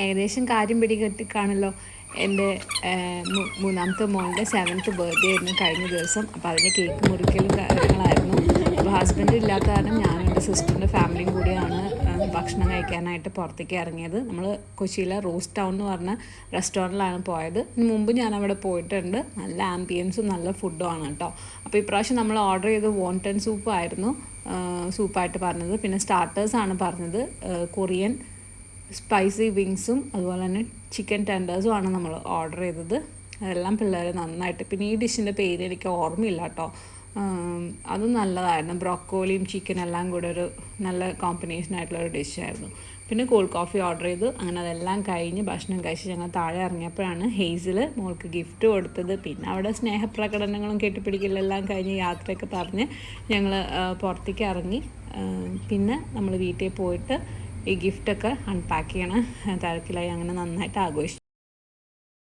ഏകദേശം കാര്യം പിടികിട്ടിക്കാണല്ലോ. എൻ്റെ മൂന്നാമത്തെ മോൻ്റെ 7th ബർത്ത്ഡേ ആയിരുന്നു കഴിഞ്ഞ ദിവസം. അപ്പോൾ അതിൻ്റെ കേക്ക് മുറിക്കലും കാര്യങ്ങളായിരുന്നു. അപ്പോൾ ഹസ്ബൻഡ് ഇല്ലാത്ത കാരണം ഞാനും എൻ്റെ സിസ്റ്ററിൻ്റെ ഫാമിലിയും കൂടിയാണ് ഭക്ഷണം കഴിക്കാനായിട്ട് പുറത്തേക്ക് ഇറങ്ങിയത്. നമ്മൾ കൊച്ചിയിലെ റോസ് ടൗൺ എന്ന് പറഞ്ഞ റെസ്റ്റോറൻറ്റിലാണ് പോയത്. ഇതിന് മുമ്പ് ഞാൻ അവിടെ പോയിട്ടുണ്ട്. നല്ല ആംബിയൻസും നല്ല ഫുഡും ആണ് കേട്ടോ. അപ്പോൾ ഇപ്രാവശ്യം നമ്മൾ ഓർഡർ ചെയ്ത് വോണ്ടൻ സൂപ്പായിരുന്നു സൂപ്പായിട്ട് പറഞ്ഞത്. പിന്നെ സ്റ്റാർട്ടേഴ്സാണ് പറഞ്ഞത്. കൊറിയൻ സ്പൈസി വിങ്സും അതുപോലെ തന്നെ ചിക്കൻ ടെൻഡേഴ്സും ആണ് നമ്മൾ ഓർഡർ ചെയ്തത്. അതെല്ലാം പിള്ളേർ നന്നായിട്ട്, പിന്നെ ഈ ഡിഷിൻ്റെ പേര് എനിക്ക് ഓർമ്മയില്ല കേട്ടോ. അതും നല്ലതായിരുന്നു. ബ്രോക്കോളിയും ചിക്കൻ എല്ലാം കൂടെ ഒരു നല്ല കോമ്പിനേഷനായിട്ടുള്ളൊരു ഡിഷായിരുന്നു. പിന്നെ കോൾഡ് കോഫി ഓർഡർ ചെയ്തു. അങ്ങനെ അതെല്ലാം കഴിഞ്ഞ് ഭക്ഷണം കഴിച്ച് ഞങ്ങൾ താഴെ ഇറങ്ങിയപ്പോഴാണ് ഹെയ്സിൽ മോൾക്ക് ഗിഫ്റ്റ് കൊടുത്തത്. പിന്നെ അവിടെ സ്നേഹപ്രകടനങ്ങളും കെട്ടിപ്പിടിക്കലെല്ലാം കഴിഞ്ഞ് യാത്രയൊക്കെ പറഞ്ഞ് ഞങ്ങൾ പുറത്തേക്ക് ഇറങ്ങി. പിന്നെ നമ്മൾ വീട്ടിൽ പോയിട്ട് ഈ ഗിഫ്റ്റൊക്കെ അൺപാക്ക് ചെയ്യണ തിരക്കിലായി. അങ്ങനെ നന്നായിട്ട് ആഘോഷിച്ചു.